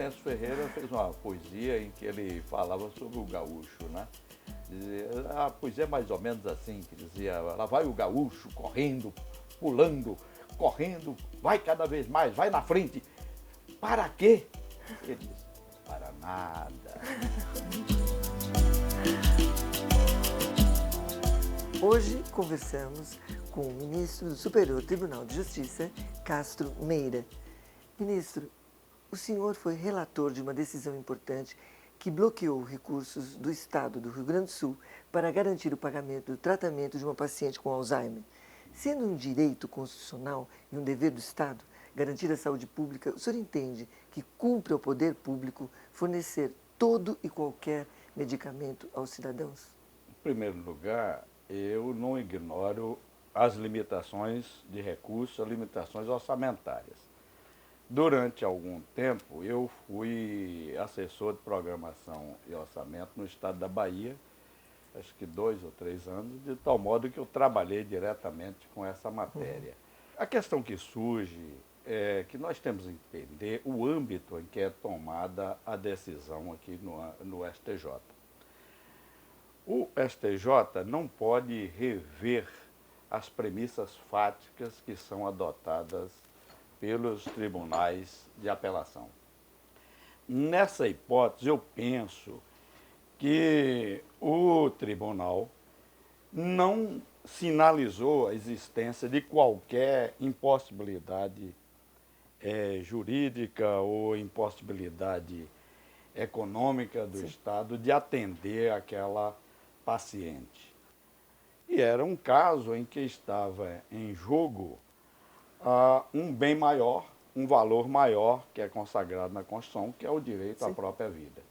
Lourenço Ferreira fez uma poesia em que ele falava sobre o gaúcho, né? A poesia é mais ou menos assim, que dizia, lá vai o gaúcho correndo, pulando, correndo, vai cada vez mais, vai na frente. Para quê? Ele disse, para nada. Hoje conversamos com o ministro do Superior Tribunal de Justiça, Castro Meira. Ministro, o senhor foi relator de uma decisão importante que bloqueou recursos do Estado do Rio Grande do Sul para garantir o pagamento do tratamento de uma paciente com Alzheimer. Sendo um direito constitucional e um dever do Estado garantir a saúde pública, o senhor entende que cumpre ao poder público fornecer todo e qualquer medicamento aos cidadãos? Em primeiro lugar, eu não ignoro as limitações de recursos, as limitações orçamentárias. Durante algum tempo, eu fui assessor de programação e orçamento no estado da Bahia, acho que 2 ou 3 anos, de tal modo que eu trabalhei diretamente com essa matéria. A questão que surge é que nós temos que entender o âmbito em que é tomada a decisão aqui no STJ. O STJ não pode rever as premissas fáticas que são adotadas pelos tribunais de apelação. Nessa hipótese, eu penso que o tribunal não sinalizou a existência de qualquer impossibilidade jurídica ou impossibilidade econômica do Estado de atender aquela paciente. E era um caso em que estava em jogo um bem maior, um valor maior que é consagrado na Constituição, que é o direito à própria vida.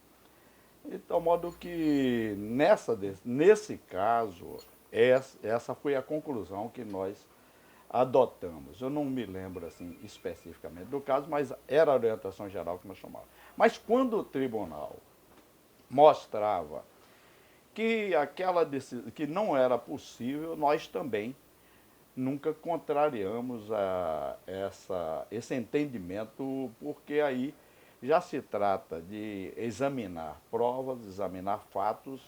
De tal modo que, nesse caso, essa foi a conclusão que nós adotamos. Eu não me lembro assim especificamente do caso, mas era a orientação geral que nós chamávamos. Mas quando o tribunal mostrava que aquela decisão, que não era possível, nós também nunca contrariamos esse entendimento, porque aí já se trata de examinar provas, examinar fatos,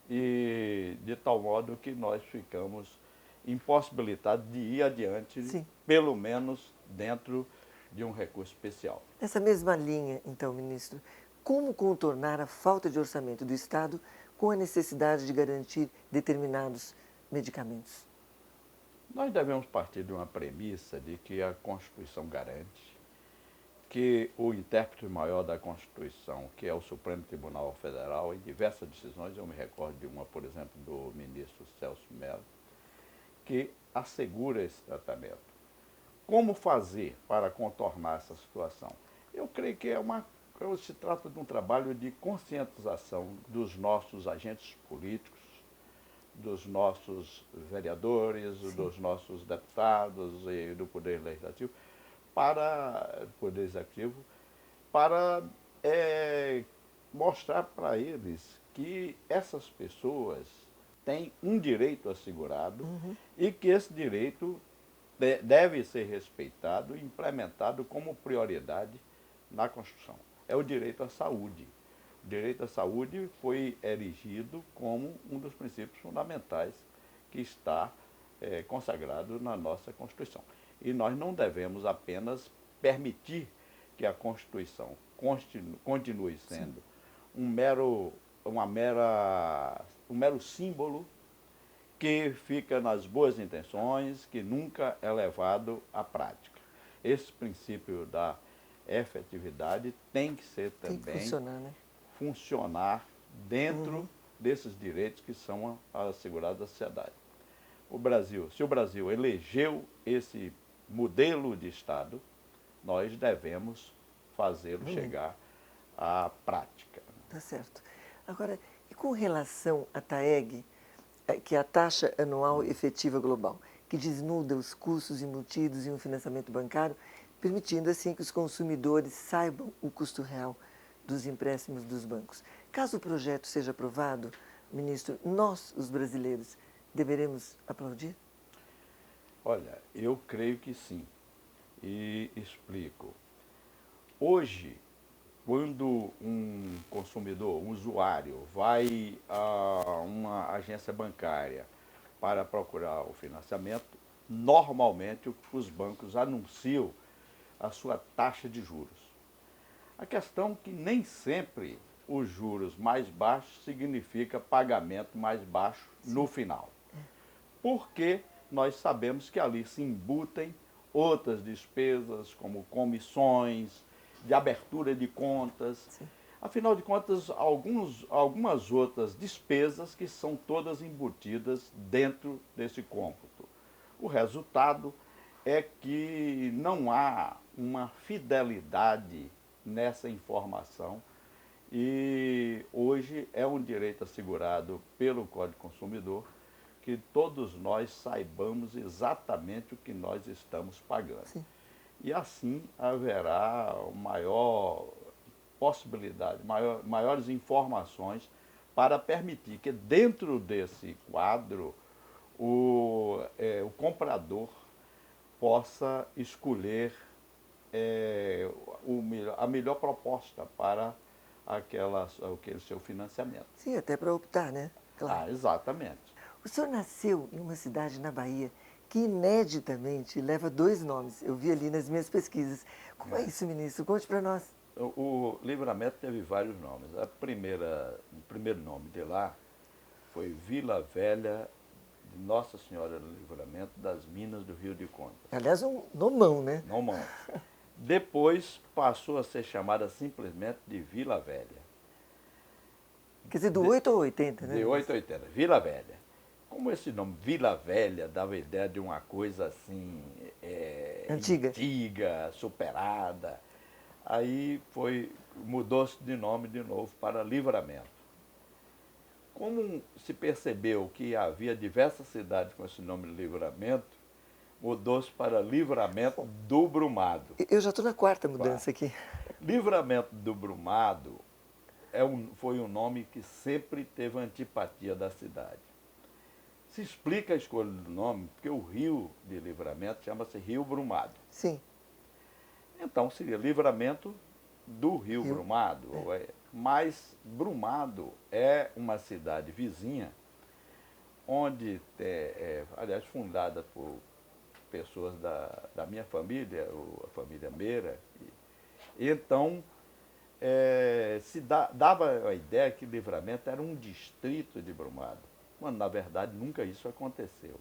e de tal modo que nós ficamos impossibilitados de ir adiante, Sim. pelo menos dentro de um recurso especial. Nessa mesma linha, então, ministro, como contornar a falta de orçamento do Estado com a necessidade de garantir determinados medicamentos? Nós devemos partir de uma premissa de que a Constituição garante que o intérprete maior da Constituição, que é o Supremo Tribunal Federal, em diversas decisões, eu me recordo de uma, por exemplo, do ministro Celso Mello, que assegura esse tratamento. Como fazer para contornar essa situação? Eu creio que se trata de um trabalho de conscientização dos nossos agentes políticos, dos nossos vereadores, dos nossos deputados e do Poder Legislativo, Poder Executivo, para mostrar para eles que essas pessoas têm um direito assegurado e que esse direito deve ser respeitado e implementado como prioridade na Constituição. É o direito à saúde. O direito à saúde foi erigido como um dos princípios fundamentais que está consagrado na nossa Constituição. E nós não devemos apenas permitir que a Constituição continue sendo um mero símbolo que fica nas boas intenções, que nunca é levado à prática. Esse princípio da efetividade tem que ser também funcionar dentro desses direitos que são assegurados à sociedade. Se o Brasil elegeu esse modelo de Estado, nós devemos fazê-lo chegar à prática. Tá certo. Agora, e com relação à TAEG, que é a taxa anual efetiva global, que desnuda os custos embutidos em um financiamento bancário, permitindo assim que os consumidores saibam o custo real dos empréstimos dos bancos. Caso o projeto seja aprovado, ministro, nós, os brasileiros, deveremos aplaudir? Olha, eu creio que sim. E explico. Hoje, quando um consumidor, um usuário, vai a uma agência bancária para procurar o financiamento, normalmente os bancos anunciam a sua taxa de juros. A questão é que nem sempre os juros mais baixos significa pagamento mais baixo no final. Porque nós sabemos que ali se embutem outras despesas, como comissões, de abertura de contas. Sim. Afinal de contas, algumas outras despesas que são todas embutidas dentro desse cômputo. O resultado é que não há uma fidelidade nessa informação e hoje é um direito assegurado pelo Código do Consumidor que todos nós saibamos exatamente o que nós estamos pagando. Sim. E assim haverá maior possibilidade, maiores informações para permitir que dentro desse quadro o comprador possa escolher a melhor proposta para aquele seu financiamento. Sim, até para optar, né? Claro. Exatamente. O senhor nasceu em uma cidade na Bahia que ineditamente leva 2 nomes. Eu vi ali nas minhas pesquisas. Como é isso, ministro? Conte para nós. O Livramento teve vários nomes. O primeiro nome de lá foi Vila Velha de Nossa Senhora do Livramento das Minas do Rio de Contas. Aliás, um nomão, né? Nomão. Depois passou a ser chamada simplesmente de Vila Velha. Quer dizer, do 8 ao 80, né? De 8 a 80, Vila Velha. Como esse nome Vila Velha dava a ideia de uma coisa assim antiga, superada, aí mudou-se de nome de novo para Livramento. Como se percebeu que havia diversas cidades com esse nome Livramento, mudou-se para Livramento do Brumado. Eu já estou na 4ª mudança aqui. Livramento do Brumado foi um nome que sempre teve antipatia da cidade. Se explica a escolha do nome porque o rio de Livramento chama-se Rio Brumado. Sim. Então seria Livramento do Rio Brumado. Mas Brumado é uma cidade vizinha, onde, aliás, fundada por pessoas da minha família, a família Meira. Então, dava a ideia que Livramento era um distrito de Brumado, quando, na verdade, nunca isso aconteceu.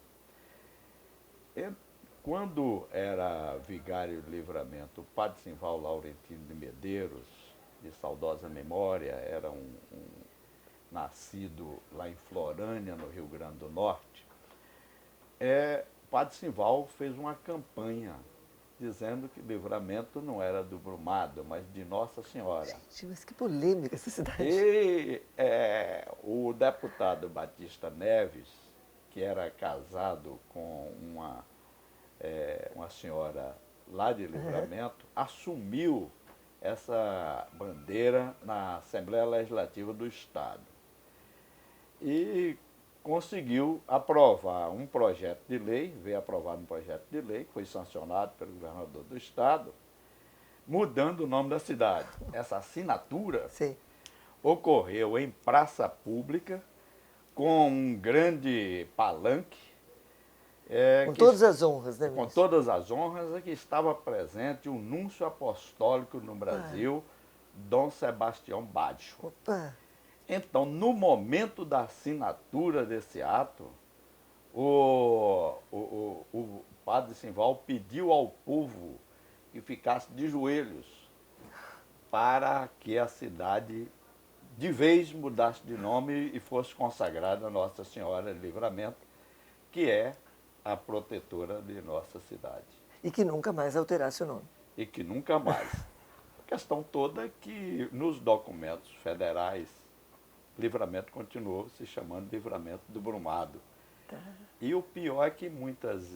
Quando era vigário de Livramento, o padre Simval Laurentino de Medeiros, de saudosa memória, era nascido lá em Florânia, no Rio Grande do Norte, o padre Simval fez uma campanha dizendo que Livramento não era do Brumado, mas de Nossa Senhora. Gente, mas que polêmica essa cidade. E o deputado Batista Neves, que era casado com uma senhora lá de Livramento, assumiu essa bandeira na Assembleia Legislativa do Estado. E conseguiu aprovar um projeto de lei, veio aprovado um projeto de lei, que foi sancionado pelo governador do Estado, mudando o nome da cidade. Essa assinatura Sim. ocorreu em praça pública, com um grande palanque. Com todas as honras, né, Com ministro? todas as honras, que estava presente o núncio apostólico no Brasil, Dom Sebastião Baggio. Opa! Então, no momento da assinatura desse ato, o padre Simval pediu ao povo que ficasse de joelhos para que a cidade de vez mudasse de nome e fosse consagrada a Nossa Senhora de Livramento, que é a protetora de nossa cidade. E que nunca mais alterasse o nome. E que nunca mais. A questão toda é que nos documentos federais, Livramento continuou se chamando Livramento do Brumado. Tá. E o pior é que muitas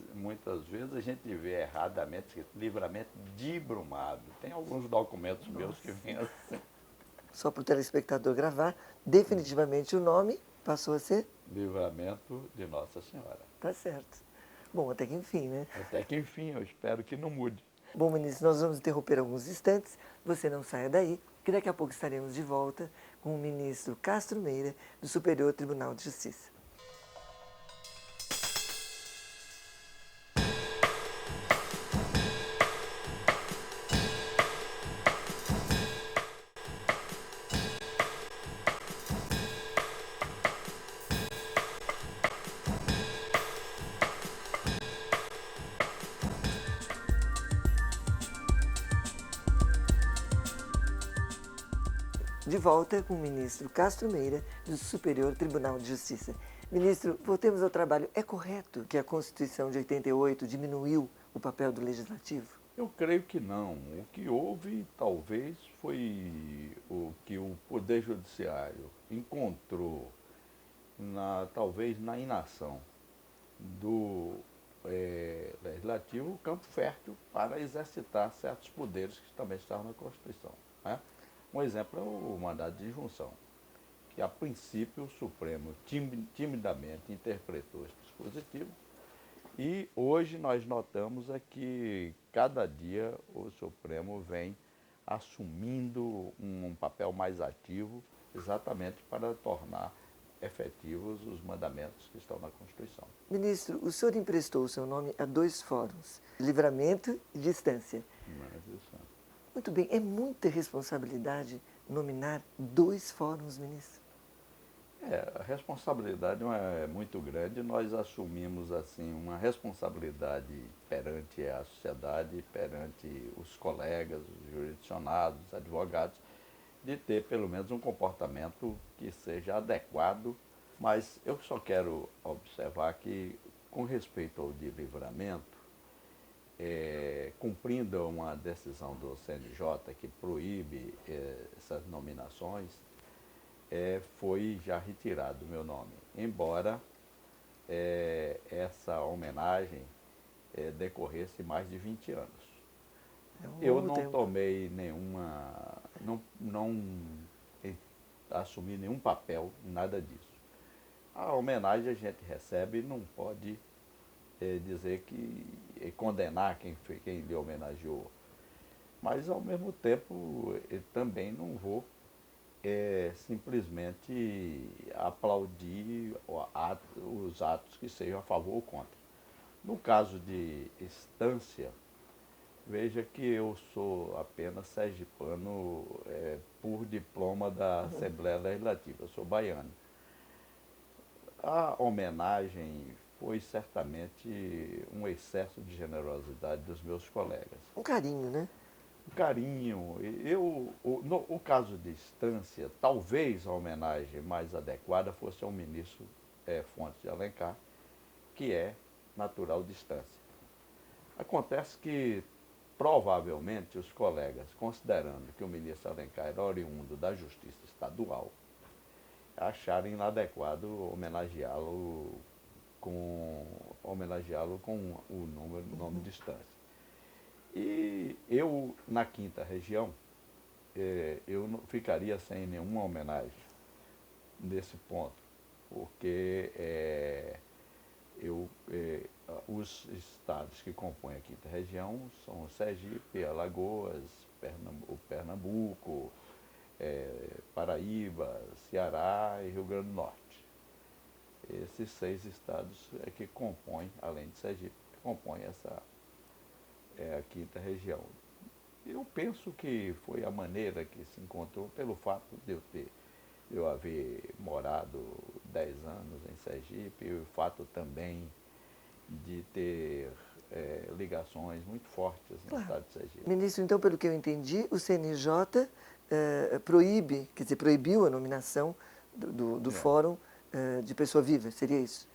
vezes a gente vê erradamente escrito Livramento de Brumado. Tem alguns documentos meus que vêm assim. Só para o telespectador gravar, definitivamente o nome passou a ser? Livramento de Nossa Senhora. Tá certo. Bom, até que enfim, né? Até que enfim, eu espero que não mude. Bom, ministro, nós vamos interromper alguns instantes. Você não saia daí. que daqui a pouco estaremos de volta com o ministro Castro Meira, do Superior Tribunal de Justiça. De volta com o ministro Castro Meira, do Superior Tribunal de Justiça. Ministro, voltemos ao trabalho. É correto que a Constituição de 88 diminuiu o papel do Legislativo? Eu creio que não. O que houve, talvez, foi o que o Poder Judiciário encontrou, talvez na inação do Legislativo, o campo fértil para exercitar certos poderes que também estavam na Constituição, né? Um exemplo é o mandado de injunção, que a princípio o Supremo timidamente interpretou esse dispositivo, e hoje nós notamos que cada dia o Supremo vem assumindo um papel mais ativo, exatamente para tornar efetivos os mandamentos que estão na Constituição. Ministro, o senhor emprestou o seu nome a 2 fóruns, Livramento e Distância. Muito bem, é muita responsabilidade nominar 2 fóruns, ministro? A responsabilidade é muito grande. Nós assumimos assim uma responsabilidade perante a sociedade, perante os colegas, os jurisdicionados, os advogados, de ter pelo menos um comportamento que seja adequado. Mas eu só quero observar que, com respeito ao de livramento, cumprindo uma decisão do CNJ que proíbe essas nominações, foi já retirado o meu nome, embora essa homenagem decorresse mais de 20 anos. Eu não tomei nenhuma, não assumi nenhum papel, nada disso. A homenagem a gente recebe, não pode dizer que condenar quem lhe homenageou. Mas, ao mesmo tempo, eu também não vou simplesmente aplaudir os atos que sejam a favor ou contra. No caso de Estância, veja que eu sou apenas sergipano por diploma da Assembleia Legislativa, eu sou baiano. A homenagem foi certamente um excesso de generosidade dos meus colegas. Um carinho, né? Um carinho. O caso de Estância, talvez a homenagem mais adequada fosse ao ministro Fontes de Alencar, que é natural de Estância. Acontece que, provavelmente, os colegas, considerando que o ministro Alencar era oriundo da Justiça Estadual, acharam inadequado homenageá-lo com o nome de Estância. E eu, na 5ª Região, eu não ficaria sem nenhuma homenagem nesse ponto, porque os estados que compõem a 5ª Região são Sergipe, Alagoas, Pernambuco, Paraíba, Ceará e Rio Grande do Norte. Esses 6 estados que compõem, além de Sergipe, compõem a 5ª Região. Eu penso que foi a maneira que se encontrou pelo fato de eu haver morado 10 anos em Sergipe, e o fato também de ter ligações muito fortes no estado de Sergipe. Ministro, então, pelo que eu entendi, o CNJ proibiu a nominação do fórum de pessoa viva, seria isso?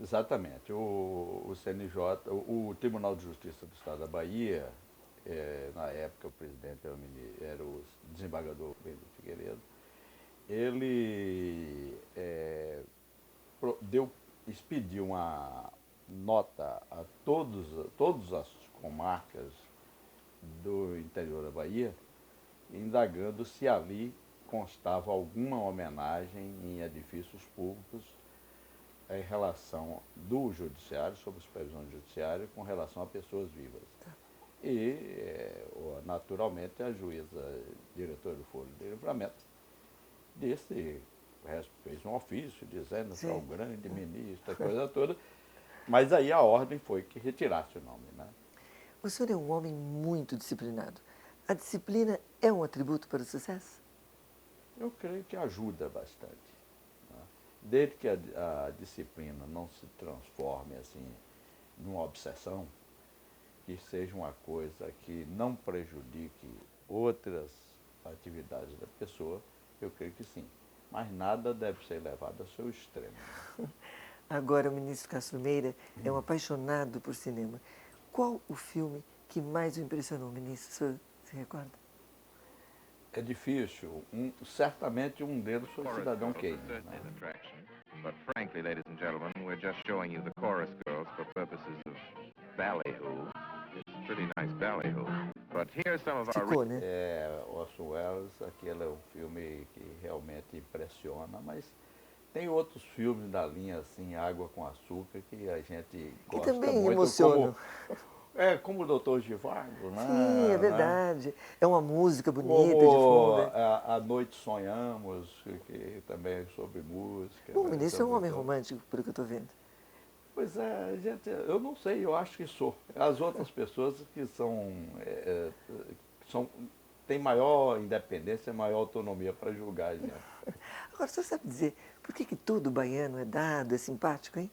Exatamente. O CNJ, o Tribunal de Justiça do Estado da Bahia, na época o presidente era o desembargador Pedro Figueiredo, ele expediu uma nota a todas as comarcas do interior da Bahia, indagando se ali constava alguma homenagem em edifícios públicos em relação do judiciário, sob supervisão do judiciário, com relação a pessoas vivas. e, naturalmente, a juíza, diretora do Foro de Livramento, fez um ofício dizendo que é o Sim. grande ministro, a coisa toda, mas aí a ordem foi que retirasse o nome, né? O senhor é um homem muito disciplinado. A disciplina é um atributo para o sucesso? Eu creio que ajuda bastante, né? Desde que a disciplina não se transforme assim numa obsessão, que seja uma coisa que não prejudique outras atividades da pessoa, eu creio que sim. Mas nada deve ser levado ao seu extremo. Agora, o ministro Castro Meira é um apaixonado por cinema. Qual o filme que mais o impressionou, ministro? O senhor se recorda? É difícil. Certamente um deles foi o Cidadão Kane, né? But frankly, ladies and gentlemen, we're just showing you the chorus girls for purposes of ballyhoo. It's a pretty nice ballyhoo. But here's some of our... Ficou, né? Orson Welles, aquele é um filme que realmente impressiona, mas tem outros filmes da linha assim, Água com Açúcar, que a gente Que gosta também muito, emocionam. como o Doutor Zhivago, Sim, é né? verdade. É uma música bonita de Como fundo. Né? a Noite Sonhamos, que também é sobre música. Bom, o né? ministro é um Sobre homem romântico, pelo que eu estou vendo. Pois é, gente, eu não sei, eu acho que sou. As outras pessoas que são têm maior independência, maior autonomia para julgar a gente. Agora, o senhor sabe dizer por que todo baiano é dado, é simpático, hein?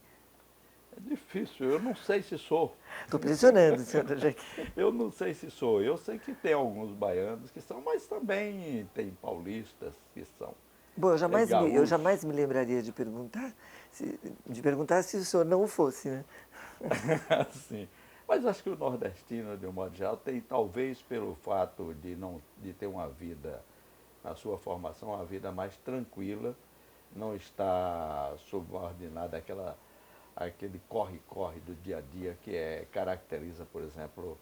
É difícil, eu não sei se sou. Estou pressionando, senhora Jaquim. Eu não sei se sou. Eu sei que tem alguns baianos que são, mas também tem paulistas que são. Bom, eu Gaúchos. jamais me lembraria de perguntar se o senhor não o fosse, né? Assim. Mas acho que o nordestino, de um modo geral, tem, talvez pelo fato de ter uma vida, na sua formação, uma vida mais tranquila, não está subordinada àquele corre-corre do dia a dia que caracteriza, por exemplo,